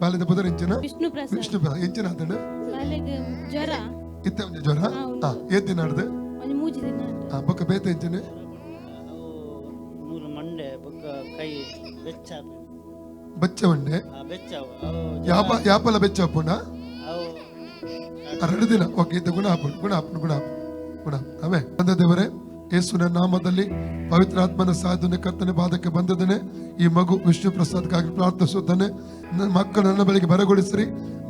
ಕಾಲಿದ ಪದರ ಎಂಚಿನ ವಿಷ್ಣು ಪ್ರಸಾದ್ ವಿಷ್ಣು ಪ್ರಸಾದ್ ಎಂಚಿನ ಆತಂಡು ಕಾಲಿಗೆ ಜ್ವರ ಇತ್ತೆ ಒಂಜಿ ಜ್ವರ ಏತಿನ ಆಡ್ದು ಒಂದು ಮೂಜಿ ದಿನ ಬೊಕ್ಕ ಬೇತೆ ಎಂಚಿನ ಮೂರು ಮಂಡೆ ಬೊಕ್ಕ ಕೈ ಬೆಚ್ಚ ಬಚ್ಚ ಉಂಡೆ ಬೆಚ್ಚ ಯಾಪಲ ಬೆಚ್ಚ ಅಪ್ಪುಂಡ ಅವು 2 ದಿನ ಓಕೆ ಇದು ಗುಣ ಅವೇ ತಂದೆ ದೇವರೇ ಯೇಸುವಿನ ನಾಮದಲ್ಲಿ ಪವಿತ್ರಾತ್ಮನ ಸಾಧನೆ ಕರ್ತನೆ ಪಾದಕ್ಕೆ ಬಂದದನೆ ಈ ಮಗು ವಿಷ್ಣು ಪ್ರಸಾದ್ಗಾಗಿ ಪ್ರಾರ್ಥಿಸುತ್ತಾನೆ. ಮಕ್ಕಳು ನನ್ನ ಬಳಿಗೆ ಬರಗೊಳಿಸ್ರಿ,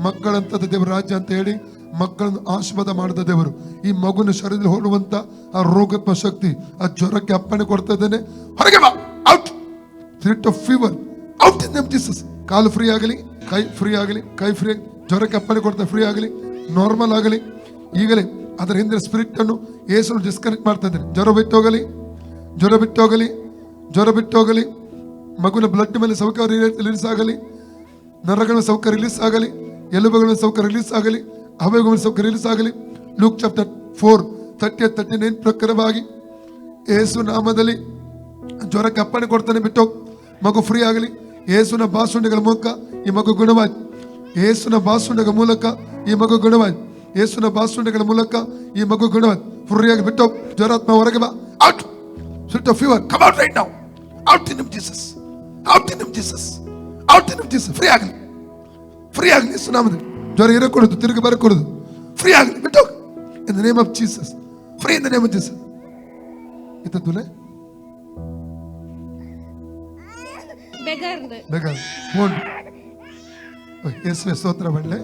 ಮಕ್ಕಳಂತದ ದೇವರ ರಾಜ್ಯ ಅಂತ ಹೇಳಿ ಮಕ್ಕಳನ್ನು ಆಶೀರ್ವಾದ ಮಾಡಿದ ದೇವರು ಈ ಮಗುನ ಶರೀರದಲ್ಲಿ ಹೊಡುವಂತ ಆ ರೋಗತ್ಮ ಶಕ್ತಿ ಆ ಜ್ವರಕ್ಕೆ ಅಪ್ಪಣೆ ಕೊಡ್ತಾ ಇದ್ದೇನೆ. ಹೊರಗೆ ಬಾ, out spirit of fever out in name Jesus. Call free ಆಗಲಿ, ಕೈ ಫ್ರೀ ಆಗಲಿ, ಕೈ ಫ್ರೀ, ಜ್ವರಕ್ಕೆ ಅಪ್ಪಣೆ ಕೊಡ್ತಾ ಫ್ರೀ ಆಗಲಿ, ನಾರ್ಮಲ್ ಆಗಲಿ. ಈಗಲೇ ಅದರ ಹಿಂದಿನ ಸ್ಪಿರಿಟ್ ಅನ್ನು ಯೇಸು ಡಿಸ್ಕನೆಕ್ಟ್ ಮಾಡ್ತಾ ಇದ್ದೇನೆ. ಜ್ವರ ಬಿಟ್ಟೋಗಲಿ, ಮಗುವಿನ ಬ್ಲಡ್ ಮೇಲೆ ಸೌಕರ್ಯ ರಿಲೀಸ್ ಆಗಲಿ, ನರಗಳ ಸೌಕರ್ಯ ರಿಲೀಸ್ ಆಗಲಿ, ಎಲುಬುಗಳ ಸೌಕರ್ಯ ರಿಲೀಸ್ ಆಗಲಿ, ಅವಯವಗಳ ಸೌಕರ್ಯ ರಿಲೀಸ್ ಆಗಲಿ. ಲೂಕ್ ಚಾಪ್ಟರ್ 4:30-39 ಪ್ರಕಾರವಾಗಿ ಯೇಸು ನಾಮದಲ್ಲಿ ಜ್ವರಕ್ಕೆ ಅಪ್ಪಣೆ ಕೊಡ್ತಾನೆ. ಬಿಟ್ಟು ಮಗು ಫ್ರೀ ಆಗಲಿ. ಯೇಸುವಿನ ಬಾಸುಂಡೆಗಳ ಮೂಲಕ ಈ ಮಗು ಗುಣವಾಯ್ತು. ಯೇಸುವಿನ ಬಾಸುಂಡೆಗಳ ಮೂಲಕ ಈ ಮಗು ಗುಣವಾಯ್ತು. ಯೇಸುವಿನ ಬಾಸುಂಡೆಗಳ ಮೂಲಕ ಈ ಮಗು ಗುಣವಾಯ್ತು. ಫ್ರೀಯಾಗಿ ಬಿಟ್ಟು ಜ್ವರಾತ್ಮ ಹೊರಗೆ ಬಾ, out spirit of fever come out right now, out in Jesus, out in Jesus, out in Jesus. Free ಆಗಲಿ ಯೇಸು ನಾಮದಲ್ಲಿ. ಜ್ವರ ಇರಕೂಡದು, ತಿರುಗಿ ಬರಕೂಡದು. ಫ್ರೀ ಆಗಲಿ ಬಿಟ್ಟು in the name of Jesus, free in the name of Jesus. ಇತ್ತುಲೆ ಬೆಗರ್ದು ಬೇಗ ಯೇಸುವೆ ಸ್ತೋತ್ರ ಬಳ್ಳೆ.